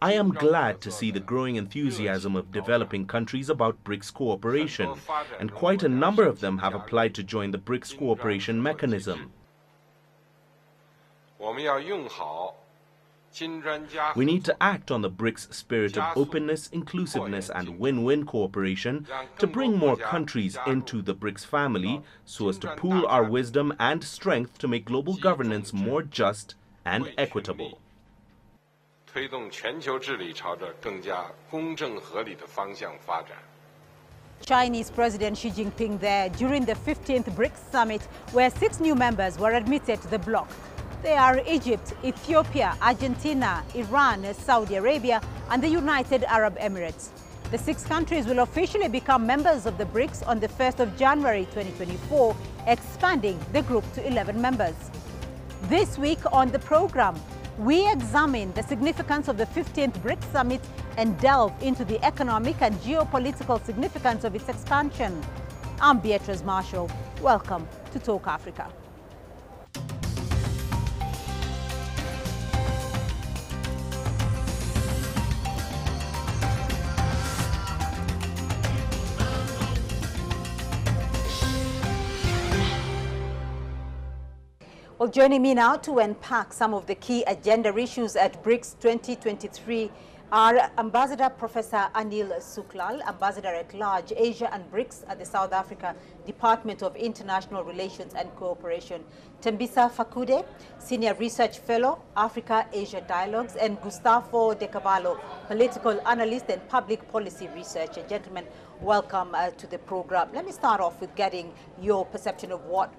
I am glad to see the growing enthusiasm of developing countries about BRICS cooperation, and quite a number of them have applied to join the BRICS cooperation mechanism. We need to act on the BRICS spirit of openness, inclusiveness and win-win cooperation to bring more countries into the BRICS family so as to pool our wisdom and strength to make global governance more just and equitable. Chinese President Xi Jinping there during the 15th BRICS Summit, where 6 new members were admitted to the bloc. They are Egypt, Ethiopia, Argentina, Iran, Saudi Arabia and the United Arab Emirates. The 6 countries will officially become members of the BRICS on the 1st of January 2024, expanding the group to 11 members. This week on the program, we examine the significance of the 15th BRICS Summit and delve into the economic and geopolitical significance of its expansion. I'm Beatrice Marshall. Welcome to Talk Africa. Well, joining me now to unpack some of the key agenda issues at BRICS 2023 are Ambassador Professor Anil Suklal, Ambassador-at-Large, Asia and BRICS at the South Africa Department of International Relations and Cooperation, Tembisa Fakude, Senior Research Fellow, Africa-Asia Dialogues, and Gustavo De Cavallo, Political Analyst and Public Policy Researcher. Gentlemen, welcome to the program. Let me start off with getting your perception of what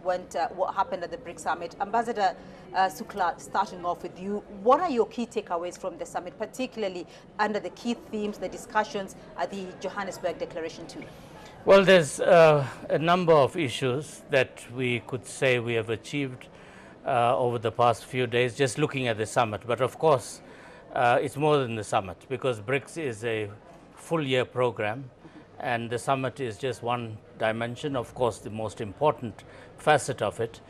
happened at the BRICS Summit. Ambassador Suklal, starting off with you, what are your key takeaways from the summit, particularly under the key themes, the discussions at the Johannesburg Declaration 2? Well, there's a number of issues that we could say we have achieved over the past few days, just looking at the summit. But of course, it's more than the summit, because BRICS is a full-year program, and the summit is just one dimension, of course, the most important facet of it.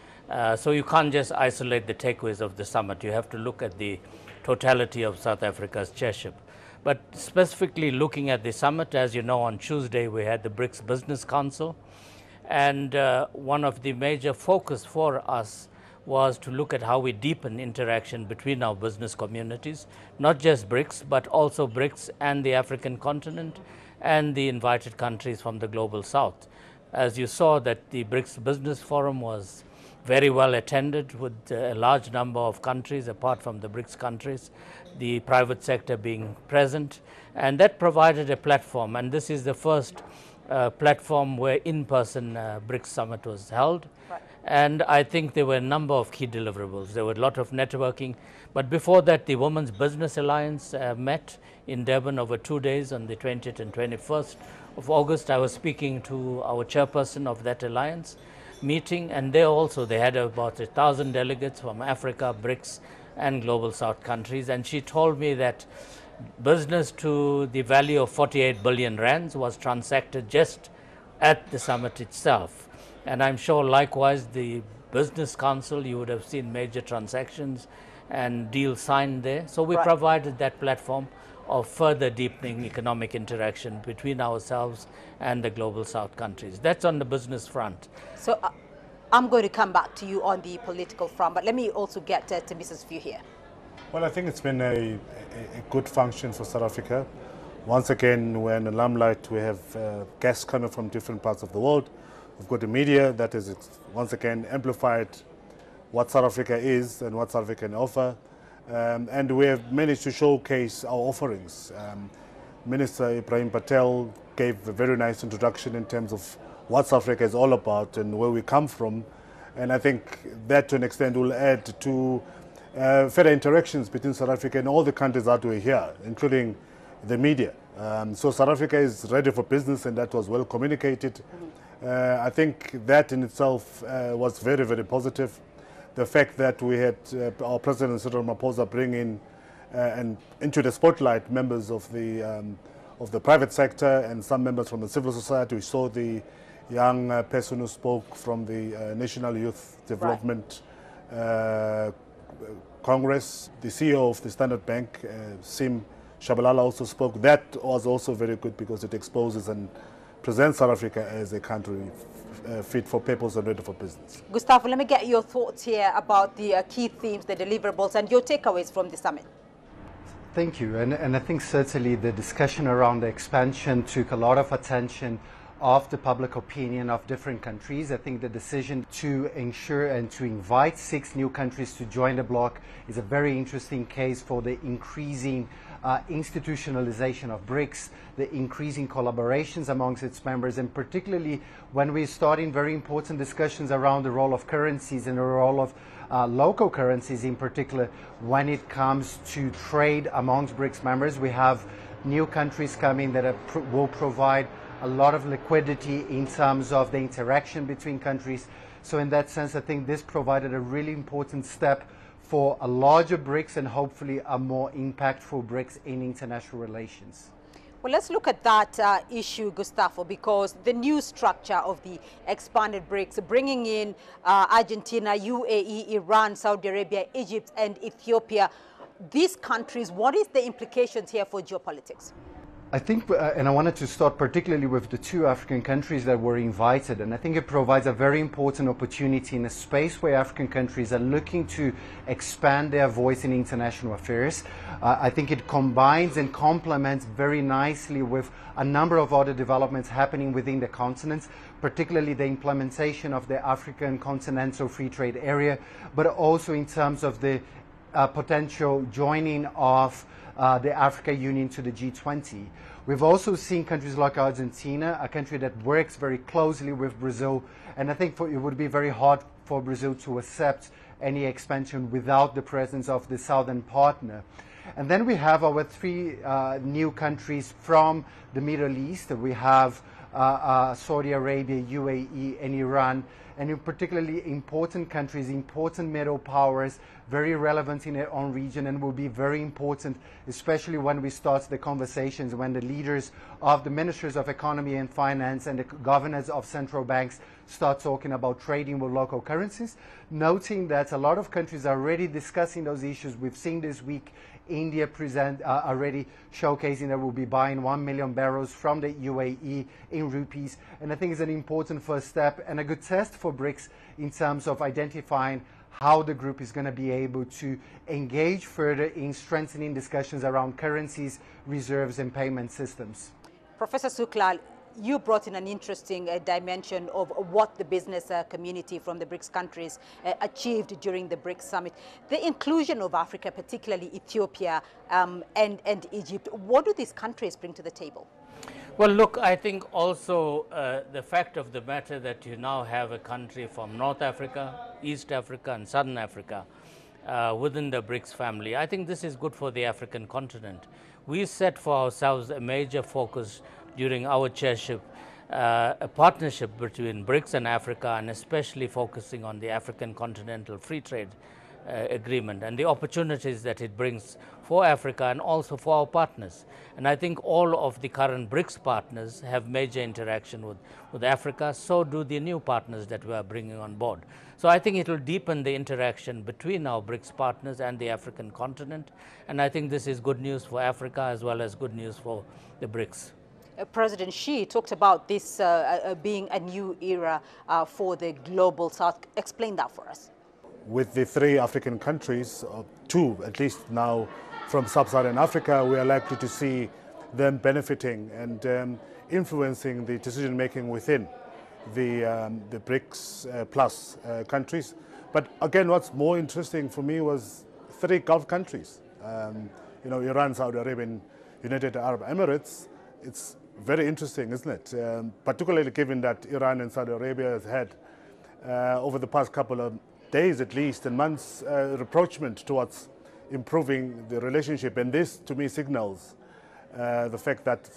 So you can't just isolate the takeaways of the summit. You have to look at the totality of South Africa's chairship. But specifically looking at the summit, as you know, on Tuesday we had the BRICS Business Council, and one of the major focus for us was to look at how we deepen interaction between our business communities, not just BRICS, but also BRICS and the African continent and the invited countries from the Global South. As you saw, that the BRICS Business Forum was very well attended with a large number of countries apart from the BRICS countries, the private sector being present, and that provided a platform. And this is the first platform where in-person BRICS Summit was held. Right. And I think there were a number of key deliverables. There were a lot of networking. But before that, the Women's Business Alliance met in Durban over 2 days on the 20th and 21st of August. I was speaking to our chairperson of that alliance meeting, and they had about 1,000 delegates from Africa, BRICS and Global South countries, and she told me that business to the value of 48 billion rands was transacted just at the summit itself. And I'm sure likewise the Business Council, you would have seen major transactions and deals signed there. So we provided that platform of further deepening economic interaction between ourselves and the Global South countries. That's on the business front. So I'm going to come back to you on the political front, but let me also get to Mrs. View here. Well, I think it's been a good function for South Africa. Once again, we're in the limelight. We have guests coming from different parts of the world. We've got the media that has once again amplified what South Africa is and what South Africa can offer. And we have managed to showcase our offerings. Minister Ibrahim Patel gave a very nice introduction in terms of what South Africa is all about and where we come from. And I think that to an extent will add to further interactions between South Africa and all the countries that we're here, including the media. So South Africa is ready for business, and that was well communicated. I think that in itself was very, very positive. The fact that we had our President Cyril Ramaphosa bring in and into the spotlight members of the private sector and some members from the civil society. We saw the young person who spoke from the National Youth Development Congress. The CEO of the Standard Bank, Sim Shabalala, also spoke. That was also very good because it exposes and presents South Africa as a country fit for purpose and ready for business. Gustavo, let me get your thoughts here about the key themes, the deliverables, and your takeaways from the summit. Thank you. And I think certainly the discussion around the expansion took a lot of attention of the public opinion of different countries. I think the decision to ensure and to invite 6 new countries to join the bloc is a very interesting case for the increasing institutionalization of BRICS, the increasing collaborations amongst its members, and particularly when we're starting very important discussions around the role of currencies and the role of local currencies in particular when it comes to trade amongst BRICS members. We have new countries coming that will provide a lot of liquidity in terms of the interaction between countries. So in that sense, I think this provided a really important step for a larger BRICS and hopefully a more impactful BRICS in international relations. Well, let's look at that issue, Gustavo, because the new structure of the expanded BRICS, bringing in Argentina, UAE, Iran, Saudi Arabia, Egypt, and Ethiopia, these countries, what is the implications here for geopolitics? I think, and I wanted to start particularly with the 2 African countries that were invited, and I think it provides a very important opportunity in a space where African countries are looking to expand their voice in international affairs. I think it combines and complements very nicely with a number of other developments happening within the continent, particularly the implementation of the African Continental Free Trade Area, but also in terms of the potential joining of the Africa Union to the G20. We've also seen countries like Argentina, a country that works very closely with Brazil, and I think it would be very hard for Brazil to accept any expansion without the presence of the southern partner. And then we have our 3 new countries from the Middle East. We have Saudi Arabia, UAE, and Iran, and in particularly important countries, important middle powers, very relevant in their own region, and will be very important, especially when we start the conversations, when the leaders of the ministers of economy and finance and the governors of central banks start talking about trading with local currencies, noting that a lot of countries are already discussing those issues. We've seen this week India already showcasing that we'll be buying 1 million barrels from the UAE in rupees. And I think it's an important first step and a good test for BRICS in terms of identifying how the group is going to be able to engage further in strengthening discussions around currencies, reserves, and payment systems. Professor Suklal, you brought in an interesting dimension of what the business community from the BRICS countries achieved during the BRICS Summit. The inclusion of Africa, particularly Ethiopia and Egypt, what do these countries bring to the table? Well, look, I think also the fact of the matter that you now have a country from North Africa, East Africa, and Southern Africa within the BRICS family, I think this is good for the African continent. We set for ourselves a major focus during our chairship, a partnership between BRICS and Africa, and especially focusing on the African Continental Free Trade Agreement and the opportunities that it brings for Africa and also for our partners. And I think all of the current BRICS partners have major interaction with Africa, so do the new partners that we are bringing on board. So I think it will deepen the interaction between our BRICS partners and the African continent, and I think this is good news for Africa as well as good news for the BRICS. President Xi talked about this being a new era for the global South. Explain that for us. With the 3 African countries, 2 at least now from sub-Saharan Africa, we are likely to see them benefiting and influencing the decision-making within the BRICS plus countries. But again, what's more interesting for me was 3 Gulf countries. Iran, Saudi Arabia, and United Arab Emirates. It's very interesting, isn't it? Particularly given that Iran and Saudi Arabia has had, over the past couple of days at least, and months, rapprochement towards improving the relationship. And this, to me, signals the fact that,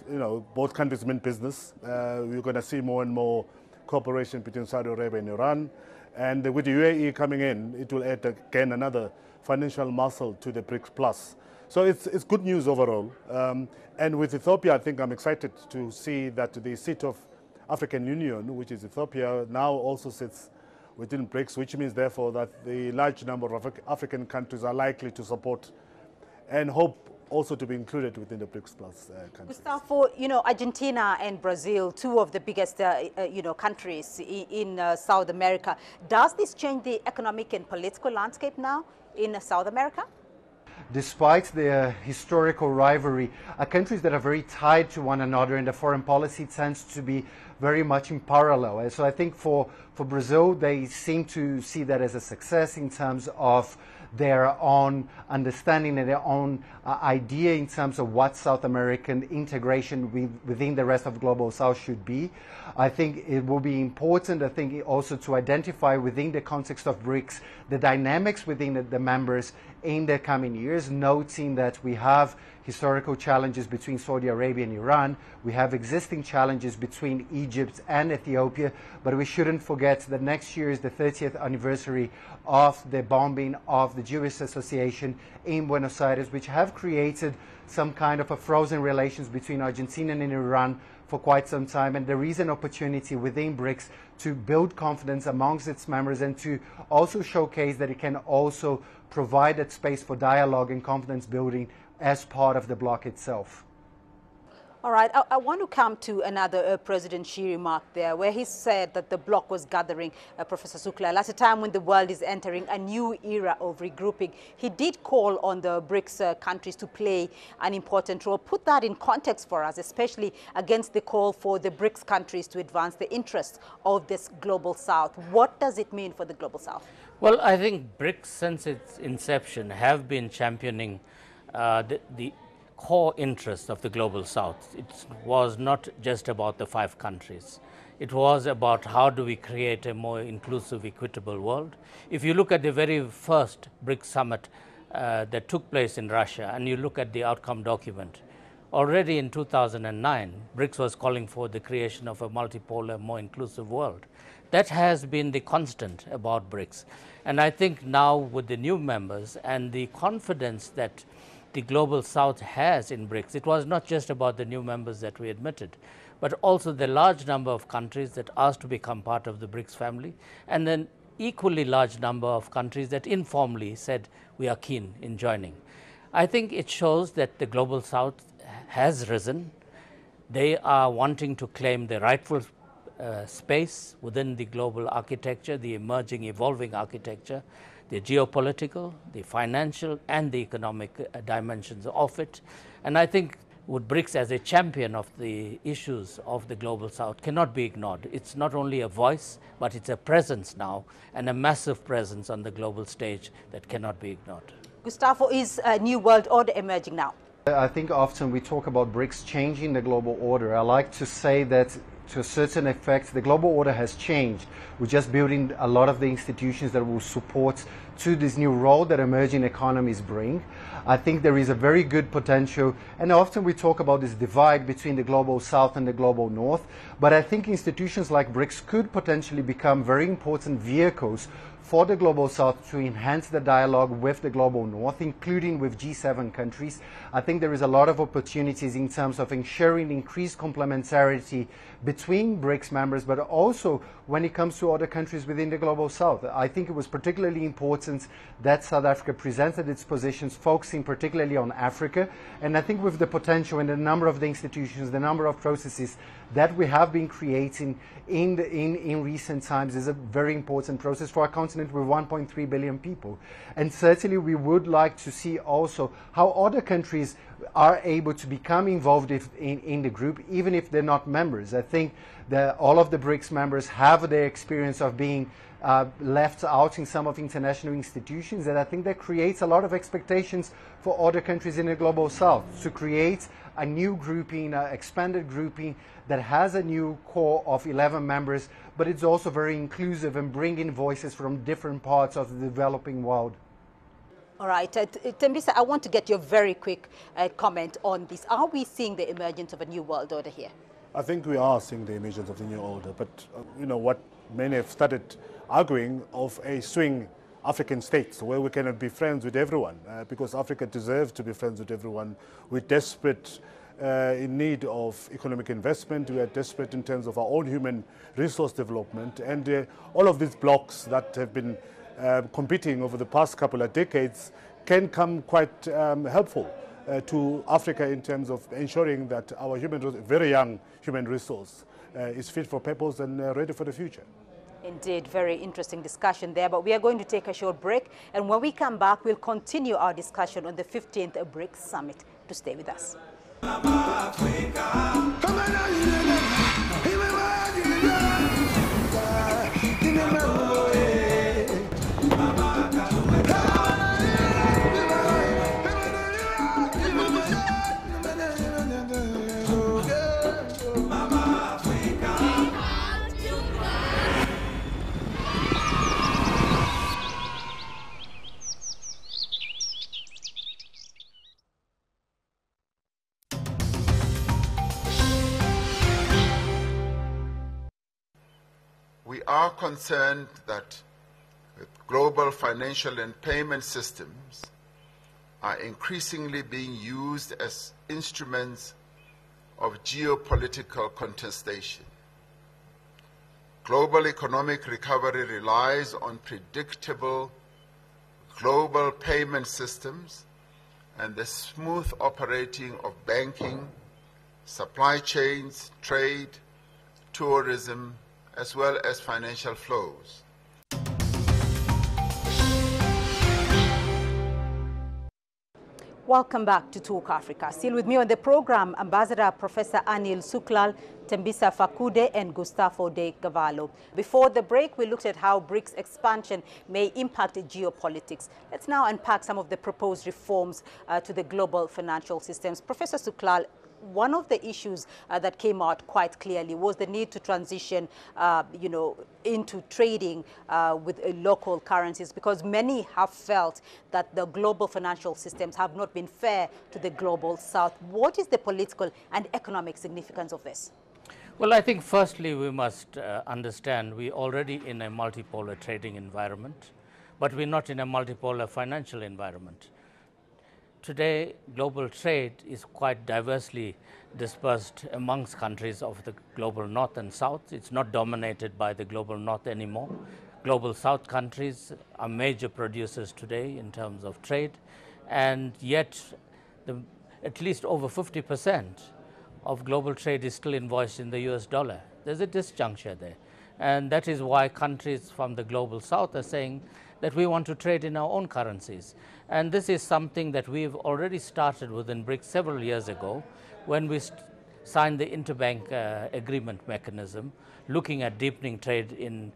both countries mean business. We're going to see more and more cooperation between Saudi Arabia and Iran. And with the UAE coming in, it will add, again, another financial muscle to the BRICS Plus. So it's good news overall. And with Ethiopia, I think I'm excited to see that the seat of African Union, which is Ethiopia, now also sits within BRICS, which means therefore that the large number of African countries are likely to support and hope also to be included within the BRICS Plus countries. Gustavo, Argentina and Brazil, two of the biggest, countries in South America. Does this change the economic and political landscape now in South America? Despite their historical rivalry, countries that are very tied to one another, and the foreign policy tends to be very much in parallel. And so I think for Brazil, they seem to see that as a success in terms of their own understanding and their own idea in terms of what South American integration within the rest of Global South should be. I think it will be important, also to identify within the context of BRICS the dynamics within the members in the coming years, noting that we have historical challenges between Saudi Arabia and Iran. We have existing challenges between Egypt and Ethiopia, but we shouldn't forget that next year is the 30th anniversary of the bombing of the Jewish Association in Buenos Aires, which have created some kind of a frozen relations between Argentina and Iran for quite some time. And there is an opportunity within BRICS to build confidence amongst its members and to also showcase that it can also provide that space for dialogue and confidence building as part of the bloc itself. All right, I want to come to another President Xi remark there, where he said that the bloc was gathering, Professor Suklal, at a time when the world is entering a new era of regrouping. He did call on the BRICS countries to play an important role. Put that in context for us, especially against the call for the BRICS countries to advance the interests of this Global South. What does it mean for the Global South? Well, I think BRICS, since its inception, have been championing the core interests of the Global South. It was not just about the 5 countries. It was about how do we create a more inclusive, equitable world. If you look at the very first BRICS Summit that took place in Russia, and you look at the outcome document, already in 2009, BRICS was calling for the creation of a multipolar, more inclusive world. That has been the constant about BRICS. And I think now with the new members and the confidence that the Global South has in BRICS, it was not just about the new members that we admitted, but also the large number of countries that asked to become part of the BRICS family, and an equally large number of countries that informally said we are keen in joining. I think it shows that the Global South has risen. They are wanting to claim the rightful space within the global architecture, the emerging, evolving architecture, the geopolitical, the financial, and the economic dimensions of it. And I think with BRICS as a champion of the issues of the Global South cannot be ignored. It's not only a voice, but it's a presence now, and a massive presence on the global stage that cannot be ignored. Gustavo, is a new world order emerging now? I think often we talk about BRICS changing the global order. I like to say that to a certain effect, the global order has changed. We're just building a lot of the institutions that will support to this new role that emerging economies bring. I think there is a very good potential, and often we talk about this divide between the Global South and the Global North, but I think institutions like BRICS could potentially become very important vehicles for the Global South to enhance the dialogue with the Global North, including with G7 countries. I think there is a lot of opportunities in terms of ensuring increased complementarity between BRICS members, but also when it comes to other countries within the Global South. I think it was particularly important that South Africa presented its positions focusing particularly on Africa, and I think with the potential and the number of the institutions, the number of processes that we have been creating in recent times is a very important process for a continent with 1.3 billion people. And certainly we would like to see also how other countries are able to become involved in the group, even if they're not members. I think that all of the BRICS members have their experience of being left out in some of international institutions, and I think that creates a lot of expectations for other countries in the Global South to create a new grouping, expanded grouping that has a new core of 11 members, but it's also very inclusive and bringing voices from different parts of the developing world. All right, Tembisa, I want to get your very quick comment on this. Are we seeing the emergence of a new world order here? I think we are seeing the emergence of the new order, but what many have started arguing of a swing African states where we cannot be friends with everyone because Africa deserves to be friends with everyone. We're desperate in need of economic investment. We are desperate in terms of our own human resource development. And all of these blocks that have been competing over the past couple of decades can come quite helpful to Africa in terms of ensuring that our very young human resource is fit for purpose and ready for the future. Indeed, very interesting discussion there, but we are going to take a short break, and when we come back, we'll continue our discussion on the 15th BRICS Summit. To stay with us. We are concerned that global financial and payment systems are increasingly being used as instruments of geopolitical contestation. Global economic recovery relies on predictable global payment systems and the smooth operating of banking, supply chains, trade, tourism, as well as financial flows. Welcome back to Talk Africa. Still with me on the program, Ambassador Professor Anil Suklal, Tembisa Fakude, and Gustavo de Cavallo. Before the break, we looked at how BRICS expansion may impact geopolitics. Let's now unpack some of the proposed reforms to the global financial systems. Professor Suklal, one of the issues that came out quite clearly was the need to transition, into trading with local currencies, because many have felt that the global financial systems have not been fair to the global south. What is the political and economic significance of this? Well, I think firstly we must understand we're already in a multipolar trading environment, but we're not in a multipolar financial environment. Today, global trade is quite diversely dispersed amongst countries of the global north and south. It's not dominated by the global north anymore. Global south countries are major producers today in terms of trade, and yet at least over 50% of global trade is still invoiced in the US dollar. There's a disjuncture there. And that is why countries from the global south are saying that we want to trade in our own currencies. And this is something that we've already started within BRICS several years ago when we signed the interbank agreement mechanism, looking at deepening trade in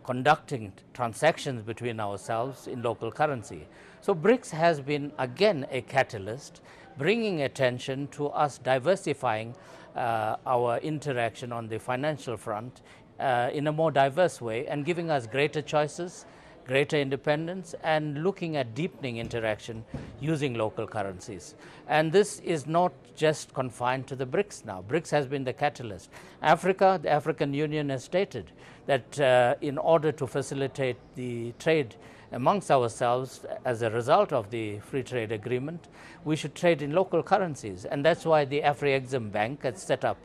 conducting transactions between ourselves in local currency. So BRICS has been, again, a catalyst, bringing attention to us diversifying our interaction on the financial front in a more diverse way and giving us greater choices, greater independence, and looking at deepening interaction using local currencies. And this is not just confined to the BRICS now. BRICS has been the catalyst. Africa, the African Union has stated that in order to facilitate the trade amongst ourselves as a result of the free trade agreement, we should trade in local currencies. And that's why the Afri-Exim Bank has set up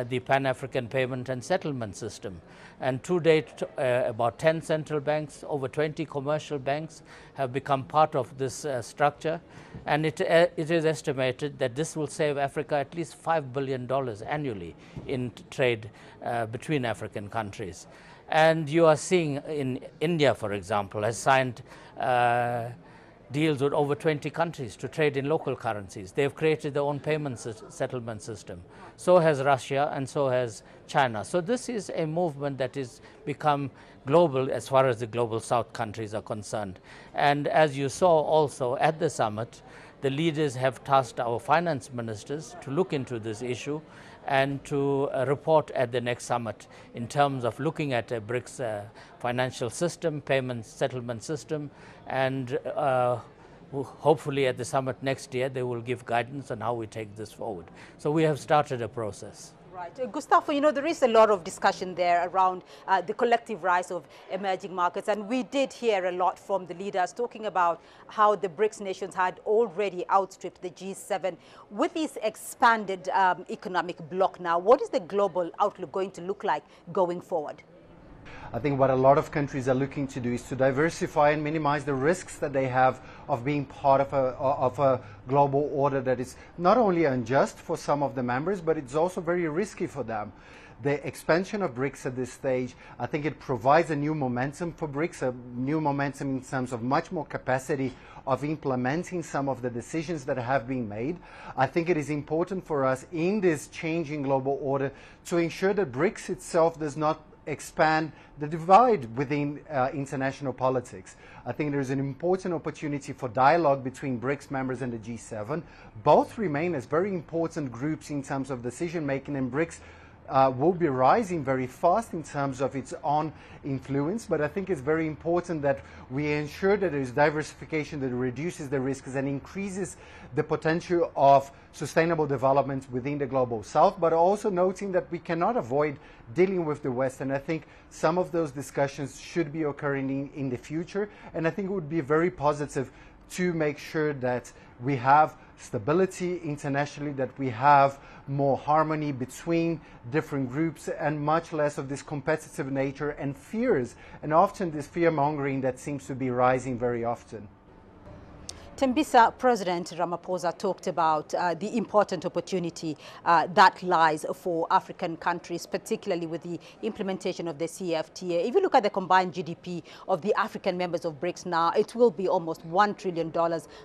the Pan-African Payment and Settlement System. And to date, about 10 central banks, over 20 commercial banks have become part of this structure. And it is estimated that this will save Africa at least $5 billion annually in trade between African countries. And you are seeing in India, for example, has signed deals with over 20 countries to trade in local currencies. They've created their own payment settlement system. So has Russia, and so has China. So this is a movement that has become global as far as the global south countries are concerned. And as you saw also at the summit, the leaders have tasked our finance ministers to look into this issue and to report at the next summit in terms of looking at a BRICS financial system, payment settlement system, and hopefully at the summit next year they will give guidance on how we take this forward. So we have started a process. Right. Gustavo, you know, there is a lot of discussion there around the collective rise of emerging markets. And we did hear a lot from the leaders talking about how the BRICS nations had already outstripped the G7. With this expanded economic bloc now, what is the global outlook going to look like going forward? I think what a lot of countries are looking to do is to diversify and minimize the risks that they have of being part of a global order that is not only unjust for some of the members, but it's also very risky for them. The expansion of BRICS at this stage, I think it provides a new momentum for BRICS, a new momentum in terms of much more capacity of implementing some of the decisions that have been made. I think it is important for us in this changing global order to ensure that BRICS itself does not expand the divide within international politics. I think there is an important opportunity for dialogue between BRICS members and the G7. Both remain as very important groups in terms of decision making, and BRICS will be rising very fast in terms of its own influence, but I think it's very important that we ensure that there is diversification that reduces the risks and increases the potential of sustainable development within the global south, but also noting that we cannot avoid dealing with the West. And I think some of those discussions should be occurring in the future, and I think it would be very positive to make sure that we have stability internationally, that we have more harmony between different groups and much less of this competitive nature and fears, and often this fear-mongering that seems to be rising very often. Tembisa, President Ramaphosa talked about the important opportunity that lies for African countries, particularly with the implementation of the CFTA. If you look at the combined GDP of the African members of BRICS now, it will be almost $1 trillion.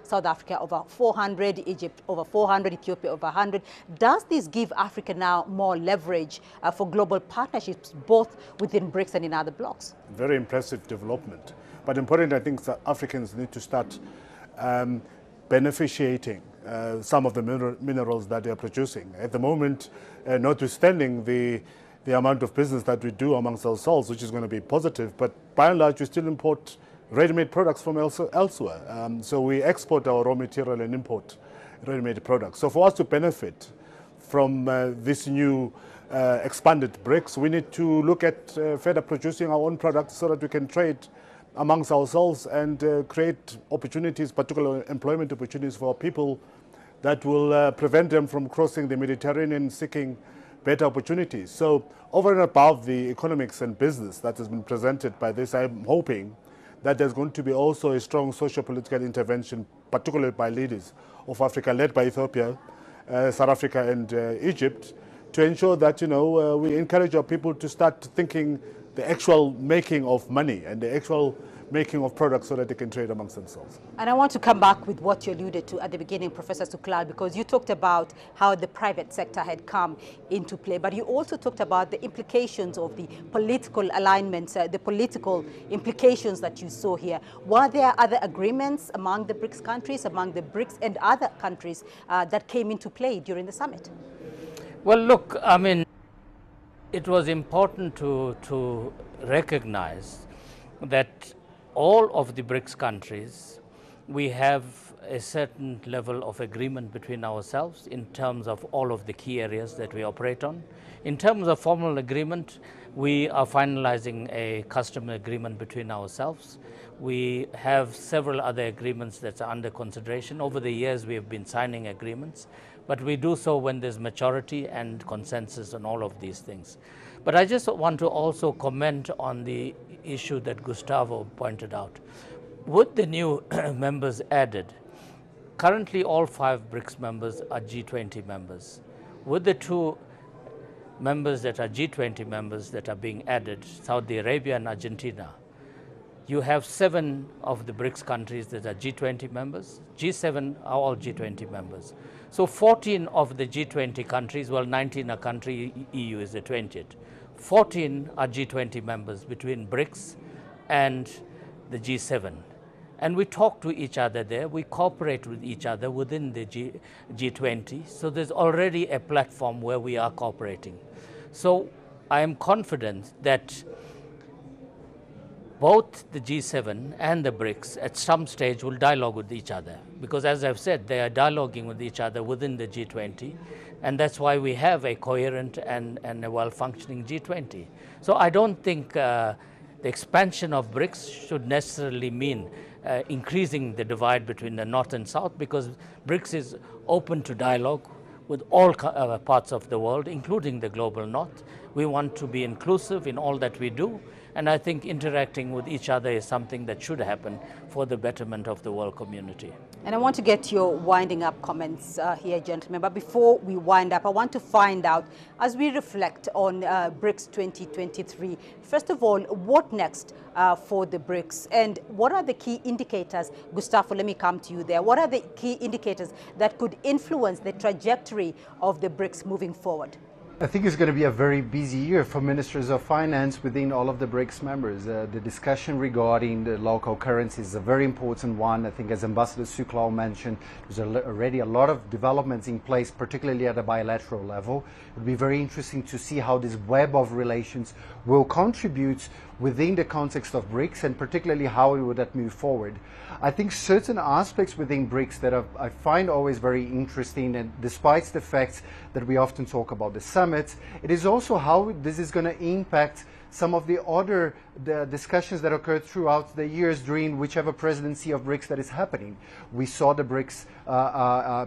South Africa over 400, Egypt over 400, Ethiopia over 100. Does this give Africa now more leverage for global partnerships, both within BRICS and in other blocs? Very impressive development. But important, I think, that Africans need to start beneficiating some of the minerals that they are producing. At the moment, notwithstanding the amount of business that we do amongst ourselves, which is going to be positive, but by and large we still import ready-made products from elsewhere. So we export our raw material and import ready-made products. So for us to benefit from this new expanded BRICS, we need to look at further producing our own products so that we can trade amongst ourselves and create opportunities, particular employment opportunities for people that will prevent them from crossing the Mediterranean seeking better opportunities. So over and above the economics and business that has been presented by this, I'm hoping that there's going to be also a strong socio-political intervention, particularly by leaders of Africa, led by Ethiopia, South Africa and Egypt, to ensure that, you know, we encourage our people to start thinking the actual making of money and the actual making of products so that they can trade amongst themselves. And I want to come back with what you alluded to at the beginning, Professor Suklal, because you talked about how the private sector had come into play, but you also talked about the implications of the political alignments, the political implications that you saw here. Were there other agreements among the BRICS countries, among the BRICS and other countries that came into play during the summit? Well, look, I mean, it was important to recognize that all of the BRICS countries, we have a certain level of agreement between ourselves in terms of all of the key areas that we operate on. In terms of formal agreement, we are finalizing a customer agreement between ourselves. We have several other agreements that are under consideration. Over the years, we have been signing agreements, but we do so when there's maturity and consensus on all of these things. But I just want to also comment on the issue that Gustavo pointed out. With the new members added, currently all 5 BRICS members are G20 members. With the 2 members that are G20 members that are being added, Saudi Arabia and Argentina, you have 7 of the BRICS countries that are G20 members. G7 are all G20 members. So 14 of the G20 countries, well, 19 are country, EU is the 20th. 14 are G20 members between BRICS and the G7. And we talk to each other there, we cooperate with each other within the G20. So there's already a platform where we are cooperating. So I am confident that both the G7 and the BRICS at some stage will dialogue with each other, because as I've said, they are dialoguing with each other within the G20, And that's why we have a coherent and a well-functioning G20. So I don't think the expansion of BRICS should necessarily mean increasing the divide between the North and South, because BRICS is open to dialogue with all parts of the world, including the global North. We want to be inclusive in all that we do, and I think interacting with each other is something that should happen for the betterment of the world community. And I want to get your winding up comments here, gentlemen. But before we wind up, I want to find out, as we reflect on BRICS 2023, first of all, what next for the BRICS? And what are the key indicators? Gustavo, let me come to you there. What are the key indicators that could influence the trajectory of the BRICS moving forward? I think it's going to be a very busy year for ministers of finance within all of the BRICS members. The discussion regarding the local currencies is a very important one. I think, as Ambassador Suklal mentioned, there's already a lot of developments in place, particularly at a bilateral level. It will be very interesting to see how this web of relations will contribute within the context of BRICS, and particularly how would that move forward. I think certain aspects within BRICS that I find always very interesting, and despite the fact that we often talk about the summit, it is also how this is going to impact some of the other discussions that occurred throughout the years during whichever presidency of BRICS that is happening. We saw the BRICS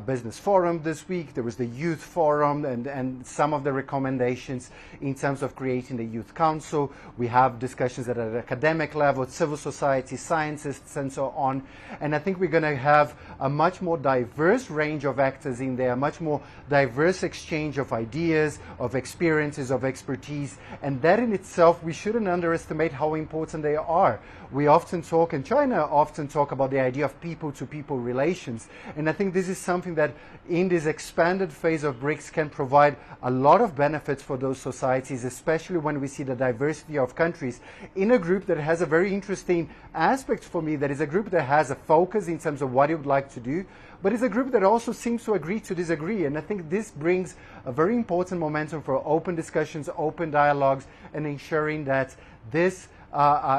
Business Forum this week. There was the Youth Forum and some of the recommendations in terms of creating the Youth Council. We have discussions at an academic level, civil society, scientists, and so on. And I think we're going to have a much more diverse range of actors in there, a much more diverse exchange of ideas, of experiences, of expertise. And that in itself, we shouldn't underestimate how important they are. We often talk, and China often talk about the idea of people-to-people relations. And I think this is something that in this expanded phase of BRICS can provide a lot of benefits for those societies, especially when we see the diversity of countries in a group that has a very interesting aspect for me, that is a group that has a focus in terms of what it would like to do, but it's a group that also seems to agree to disagree. And I think this brings a very important momentum for open discussions, open dialogues, and ensuring that this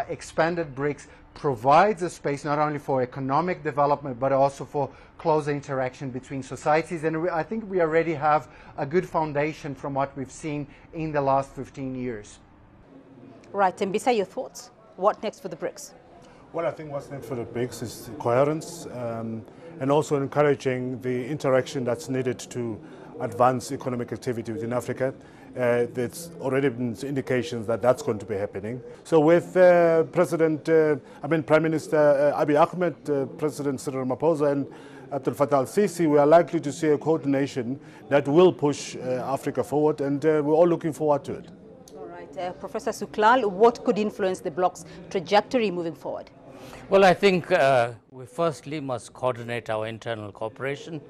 expanded BRICS provides a space not only for economic development, but also for closer interaction between societies. And I think we already have a good foundation from what we've seen in the last 15 years. Right, Tembisa, your thoughts? What next for the BRICS? Well, I think what's next for the BRICS is coherence and also encouraging the interaction that's needed to advance economic activity within Africa. There's already been indications that that's going to be happening. So with Prime Minister Abiy Ahmed, President Cyril Ramaphosa, and Abdel Fattah al-Sisi, we are likely to see a coordination that will push Africa forward, and we're all looking forward to it. All right, Professor Suklal, what could influence the bloc's trajectory moving forward? Well, I think we firstly must coordinate our internal cooperation,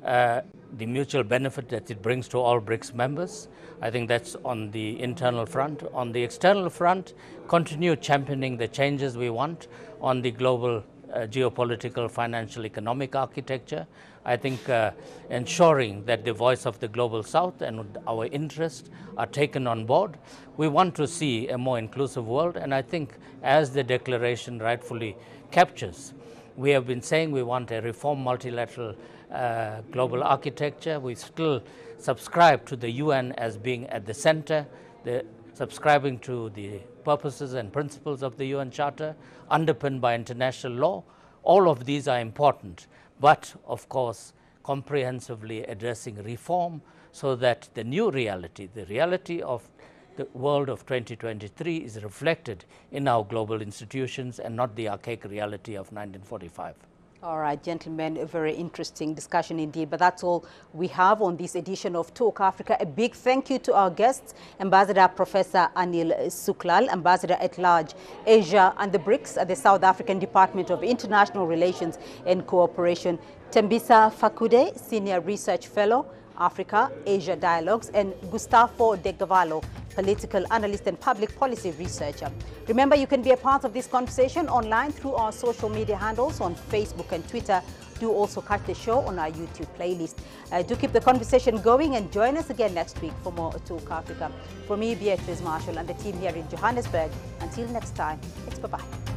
the mutual benefit that it brings to all BRICS members. I think that's on the internal front. On the external front, continue championing the changes we want on the global geopolitical, financial, economic architecture. I think ensuring that the voice of the global South and our interests are taken on board. We want to see a more inclusive world, and I think as the declaration rightfully captures, we have been saying we want a reform multilateral global architecture. We still subscribe to the UN as being at the center, subscribing to the purposes and principles of the UN Charter, underpinned by international law. All of these are important, but of course comprehensively addressing reform so that the new reality, the reality of the world of 2023 is reflected in our global institutions and not the archaic reality of 1945. All right, gentlemen, a very interesting discussion indeed, but that's all we have on this edition of Talk Africa. A big thank you to our guests, Ambassador Professor Anil Suklal, Ambassador at Large, Asia and the BRICS at the South African Department of International Relations and Cooperation, Tembisa Fakude, Senior Research Fellow, Africa, Asia Dialogues, and Gustavo De Cavallo, political analyst and public policy researcher. Remember, you can be a part of this conversation online through our social media handles on Facebook and Twitter. Do also catch the show on our YouTube playlist. Do keep the conversation going and join us again next week for more Talk Africa. For me, Beatrice Marshall and the team here in Johannesburg, until next time, it's bye-bye.